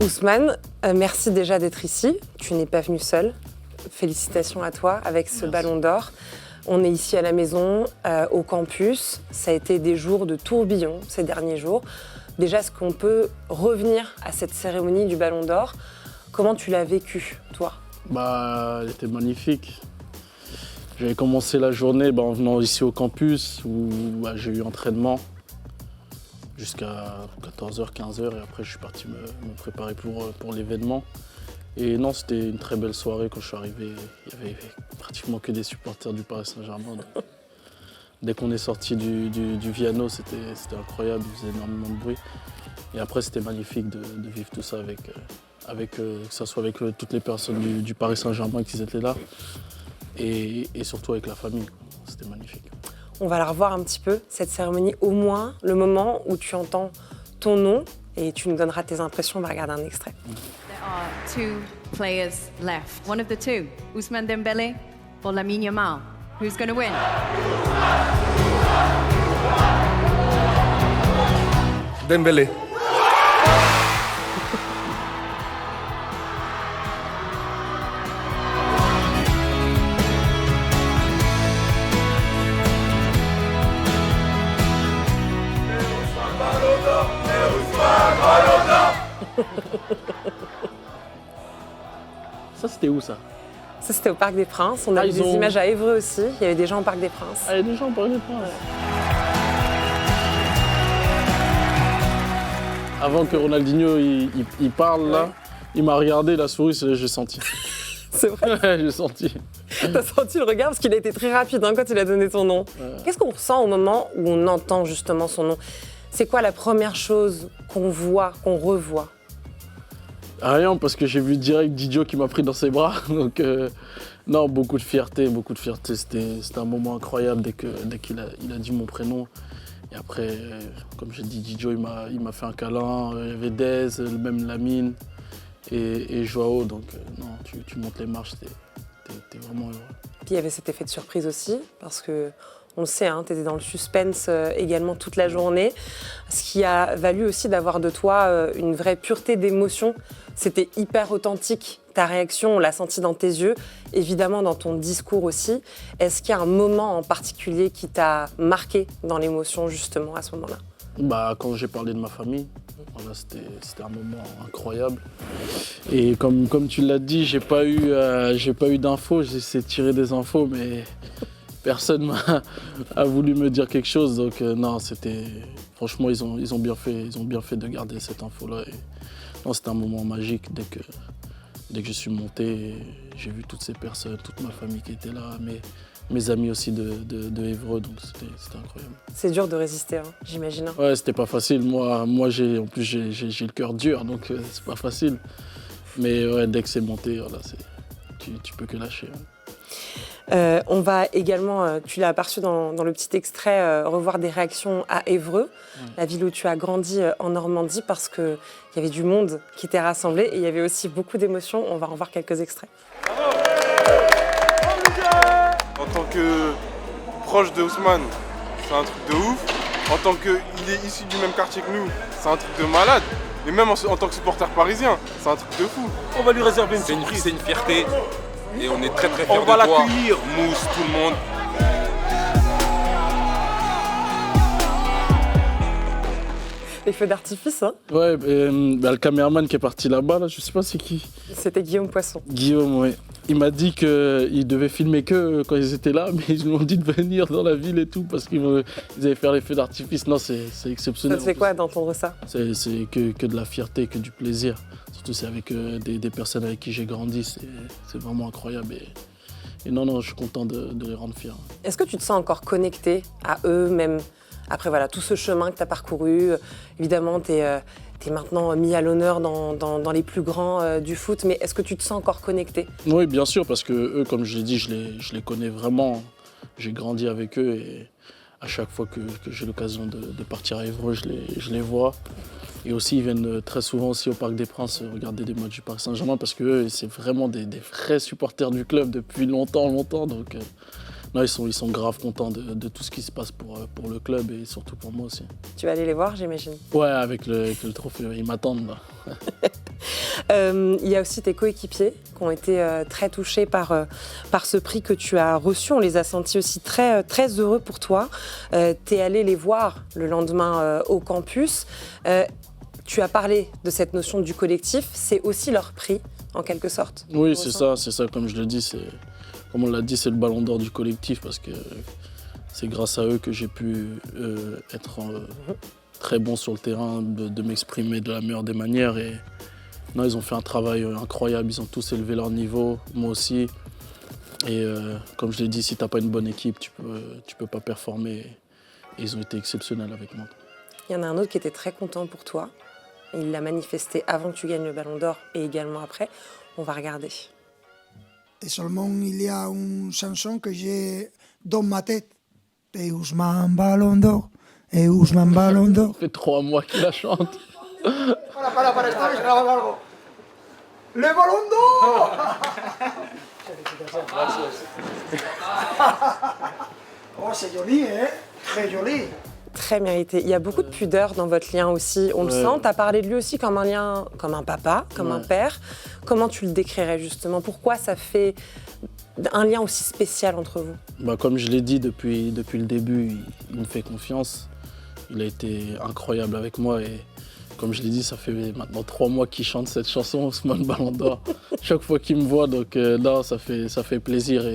Ousmane, merci déjà d'être ici. Tu n'es pas venu seul. Félicitations à toi avec ce ballon d'or. On est ici à la maison, au campus. Ça a été des jours de tourbillon ces derniers jours. Déjà, est-ce qu'on peut revenir à cette cérémonie du ballon d'or? Comment tu l'as vécu, toi? Elle était magnifique. J'avais commencé la journée en venant ici au campus où j'ai eu entraînement jusqu'à 14h, 15h et après je suis parti me préparer pour l'événement. Et non, c'était une très belle soirée quand je suis arrivé. Il n'y avait pratiquement que des supporters du Paris Saint-Germain. Dès qu'on est sorti du Viano, c'était incroyable, il faisait énormément de bruit. Et après, c'était magnifique de vivre tout ça que ce soit avec toutes les personnes du Paris Saint-Germain qui étaient là et surtout avec la famille. C'était magnifique. On va la revoir un petit peu, cette cérémonie, au moins le moment où tu entends ton nom et tu nous donneras tes impressions. On va regarder un extrait. There are two players left. One of the two, Ousmane Dembélé or Lamine Yamal. Who's going to win? Dembélé. Ça, c'était où ça? Ça, c'était au Parc des Princes. On a vu des images à Évreux aussi. Il y avait des gens au Parc des Princes. Ah, il y a des gens au Parc des Princes. Avant que Ronaldinho il parle là, il m'a regardé, il a souri, j'ai senti. C'est vrai? J'ai senti. T'as senti le regard parce qu'il a été très rapide quand il a donné ton nom. Qu'est-ce qu'on ressent au moment où on entend justement son nom? C'est quoi la première chose qu'on voit, qu'on revoit? Rien, parce que j'ai vu direct Didio qui m'a pris dans ses bras. Donc, non, beaucoup de fierté. C'était un moment incroyable dès qu'il a dit mon prénom. Et après, comme j'ai dit, Didio, il m'a fait un câlin. Il y avait Dez, même Lamine et Joao. Donc, non, tu montes les marches, t'es vraiment heureux. Puis il y avait cet effet de surprise aussi, parce que on le sait, tu étais dans le suspense également toute la journée, ce qui a valu aussi d'avoir de toi une vraie pureté d'émotion. C'était hyper authentique, ta réaction, on l'a senti dans tes yeux, évidemment dans ton discours aussi. Est-ce qu'il y a un moment en particulier qui t'a marqué dans l'émotion justement à ce moment-là? Quand j'ai parlé de ma famille, voilà, c'était un moment incroyable. Et comme tu l'as dit, j'ai pas eu d'infos, j'ai essayé de tirer des infos, mais personne a voulu me dire quelque chose. Donc non, franchement, ils ont bien fait de garder cette info-là. Non, c'était un moment magique dès que je suis monté. J'ai vu toutes ces personnes, toute ma famille qui était là, mes amis aussi de Évreux, donc c'était incroyable. C'est dur de résister, j'imagine. Ouais, c'était pas facile. Moi j'ai le cœur dur, donc c'est pas facile. Mais ouais, dès que c'est monté, voilà, tu peux que lâcher. On va également, tu l'as aperçu dans le petit extrait, revoir des réactions à Évreux, la ville où tu as grandi en Normandie, parce qu'il y avait du monde qui t'est rassemblé et il y avait aussi beaucoup d'émotions. On va en voir quelques extraits. En tant que proche de Ousmane, c'est un truc de ouf. En tant qu'il est issu du même quartier que nous, c'est un truc de malade. Et même en tant que supporter parisien, c'est un truc de fou. On va lui réserver une surprise. C'est une fierté. Et on est très très fiers de toi. On va toi, l'accueillir. Mousse, tout le monde. Les feux d'artifice, Ouais, le caméraman qui est parti là-bas, je sais pas c'est qui. C'était Guillaume Poisson. Guillaume, ouais. Il m'a dit qu'ils devaient filmer que quand ils étaient là, mais ils nous ont dit de venir dans la ville et tout parce qu'ils allaient faire les feux d'artifice. Non, c'est exceptionnel. Ça te fait quoi d'entendre ça? C'est que de la fierté, que du plaisir. Surtout c'est avec des personnes avec qui j'ai grandi, c'est vraiment incroyable. Et non, je suis content de les rendre fiers. Est-ce que tu te sens encore connecté à eux, même après tout ce chemin que tu as parcouru? Évidemment, tu es maintenant mis à l'honneur dans les plus grands du foot, mais est-ce que tu te sens encore connecté? Oui, bien sûr, parce que eux, comme je l'ai dit, je les connais vraiment. J'ai grandi avec eux et à chaque fois que j'ai l'occasion de partir à Évreux, je les vois. Et aussi, ils viennent très souvent aussi au Parc des Princes regarder des matchs du Paris Saint-Germain parce que c'est vraiment des vrais supporters du club depuis longtemps. Donc non, ils sont grave contents de tout ce qui se passe pour le club et surtout pour moi aussi. Tu vas aller les voir, j'imagine. Ouais, avec le trophée, ils m'attendent là. Il y a aussi tes coéquipiers qui ont été très touchés par ce prix que tu as reçu. On les a sentis aussi très, très heureux pour toi. Tu es allé les voir le lendemain au campus. Tu as parlé de cette notion du collectif. C'est aussi leur prix, en quelque sorte. Oui, c'est ça. Comme je le dis, comme on l'a dit, c'est le ballon d'or du collectif parce que c'est grâce à eux que j'ai pu être très bon sur le terrain, de m'exprimer de la meilleure des manières. Et non, ils ont fait un travail incroyable, ils ont tous élevé leur niveau, moi aussi. Et comme je l'ai dit, si tu n'as pas une bonne équipe, tu peux pas performer. Et ils ont été exceptionnels avec moi. Il y en a un autre qui était très content pour toi. Il l'a manifesté avant que tu gagnes le ballon d'or et également après. On va regarder. Et seulement, il y a une chanson que j'ai dans ma tête. Et Ousmane Ballon d'Or, et Ousmane Ballon d'Or. Ça fait 3 mois qu'il la chante. Para, esta vez grabado algo. ¡Le Ballon d'Or! Oh, c'est joli, hein? Très joli. Très mérité. Il y a beaucoup de pudeur dans votre lien aussi, on le sent. Tu as parlé de lui aussi comme un lien, comme un papa, comme un père. Comment tu le décrirais justement? Pourquoi ça fait un lien aussi spécial entre vous? Comme je l'ai dit depuis le début, il me fait confiance. Il a été incroyable avec moi et comme je l'ai dit, ça fait maintenant 3 mois qu'il chante cette chanson, Ousmane Ballon d'Or. Chaque fois qu'il me voit, donc non, ça fait plaisir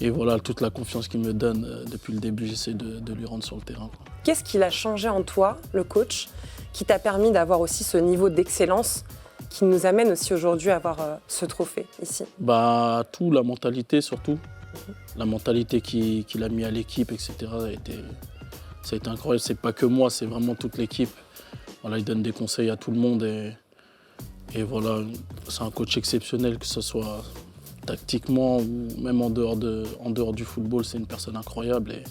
et voilà, toute la confiance qu'il me donne depuis le début, j'essaie de lui rendre sur le terrain. Qu'est-ce qu'il a changé en toi, le coach, qui t'a permis d'avoir aussi ce niveau d'excellence qui nous amène aussi aujourd'hui à avoir ce trophée ici? Tout, la mentalité surtout. La mentalité qu'il a mis à l'équipe, etc. Ça a été incroyable. C'est pas que moi, c'est vraiment toute l'équipe. Voilà, il donne des conseils à tout le monde et voilà, c'est un coach exceptionnel, que ce soit tactiquement ou même en dehors du football, c'est une personne incroyable. Et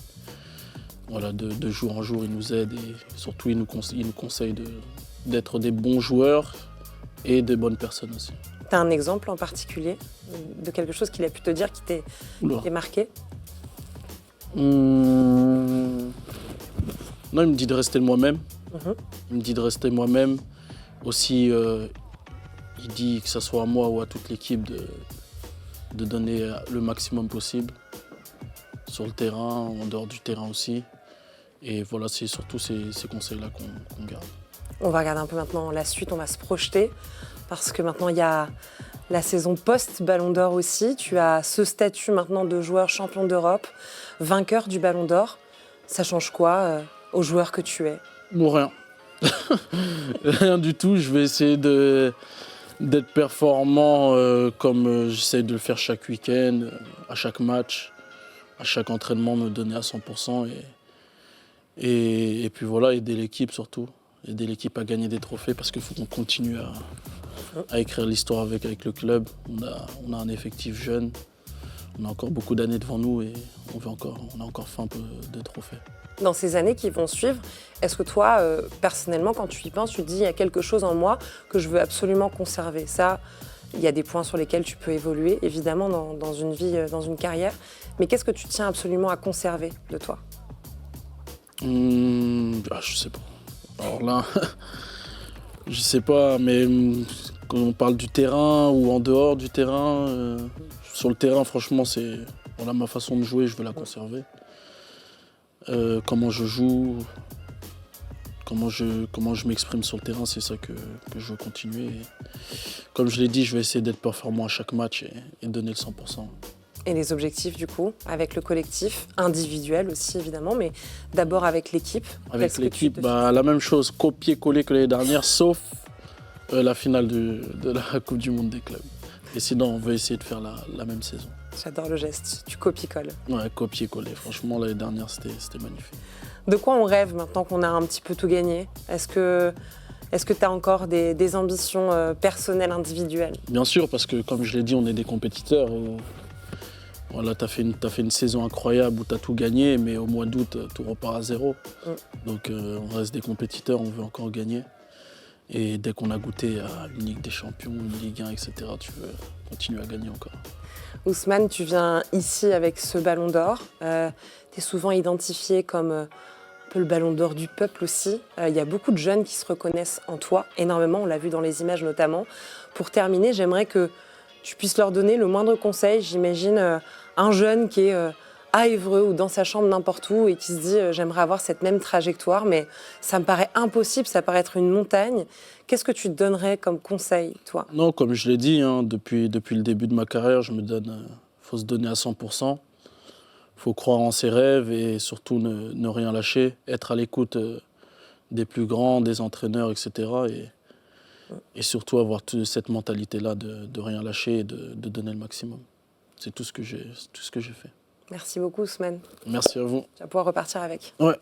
voilà, de jour en jour, il nous aide et surtout, il nous conseille d'être des bons joueurs et des bonnes personnes aussi. Tu as un exemple en particulier de quelque chose qu'il a pu te dire qui t'est marqué? Non, il me dit de rester moi-même. Il me dit de rester moi-même. Aussi, il dit que ce soit à moi ou à toute l'équipe de donner le maximum possible sur le terrain, en dehors du terrain aussi. Et voilà, c'est surtout ces conseils-là qu'on garde. On va regarder un peu maintenant la suite, on va se projeter parce que maintenant il y a la saison post-Ballon d'Or aussi. Tu as ce statut maintenant de joueur champion d'Europe, vainqueur du Ballon d'Or. Ça change quoi au joueur que tu es? Bon, rien. Rien du tout. Je vais essayer d'être performant comme j'essaie de le faire chaque week-end, à chaque match, à chaque entraînement, me donner à 100%. Et puis voilà, aider l'équipe surtout. Aider l'équipe à gagner des trophées parce qu'il faut qu'on continue à écrire l'histoire avec le club. On a un effectif jeune. On a encore beaucoup d'années devant nous et on a encore faim un peu de trophées. Dans ces années qui vont suivre, est-ce que toi, personnellement, quand tu y penses, tu te dis il y a quelque chose en moi que je veux absolument conserver? Ça, il y a des points sur lesquels tu peux évoluer, évidemment, dans une vie, dans une carrière. Mais qu'est-ce que tu tiens absolument à conserver de toi? Je sais pas. Alors là, je sais pas, mais quand on parle du terrain ou en dehors du terrain, sur le terrain, franchement, c'est voilà, ma façon de jouer, je veux la conserver. Comment je joue, comment je m'exprime sur le terrain, c'est ça que je veux continuer. Et comme je l'ai dit, je vais essayer d'être performant à chaque match et donner le 100%. Et les objectifs, du coup, avec le collectif, individuel aussi, évidemment, mais d'abord avec l'équipe. Avec l'équipe, la même chose, copier-coller que l'année dernière, sauf la finale de la Coupe du Monde des clubs. Et sinon, on veut essayer de faire la même saison. J'adore le geste, tu copies-colles. Ouais, copier-coller. Franchement, l'année dernière, c'était magnifique. De quoi on rêve maintenant qu'on a un petit peu tout gagné? Est-ce que tu as encore des ambitions personnelles, individuelles? Bien sûr, parce que comme je l'ai dit, on est des compétiteurs. Voilà, t'as fait une saison incroyable où t'as tout gagné, mais au mois d'août, tout repart à zéro. Donc on reste des compétiteurs, on veut encore gagner. Et dès qu'on a goûté à une Ligue des Champions, une Ligue 1, etc., tu veux continuer à gagner encore. Ousmane, tu viens ici avec ce ballon d'or. Tu es souvent identifié comme un peu le ballon d'or du peuple aussi. Il y a beaucoup de jeunes qui se reconnaissent en toi, énormément, on l'a vu dans les images notamment. Pour terminer, j'aimerais que tu puisses leur donner le moindre conseil. J'imagine un jeune qui est à Évreux ou dans sa chambre n'importe où et qui se dit j'aimerais avoir cette même trajectoire, mais ça me paraît impossible, ça paraît être une montagne. Qu'est-ce que tu te donnerais comme conseil, toi? Non, comme je l'ai dit, hein, depuis le début de ma carrière, je me donne, faut se donner à 100%. Il faut croire en ses rêves et surtout ne rien lâcher, être à l'écoute des plus grands, des entraîneurs, etc. Et surtout avoir cette mentalité-là de rien lâcher et de donner le maximum. C'est tout ce que j'ai fait. Merci beaucoup, Ousmane. Merci à vous. Tu vas pouvoir repartir avec. Ouais.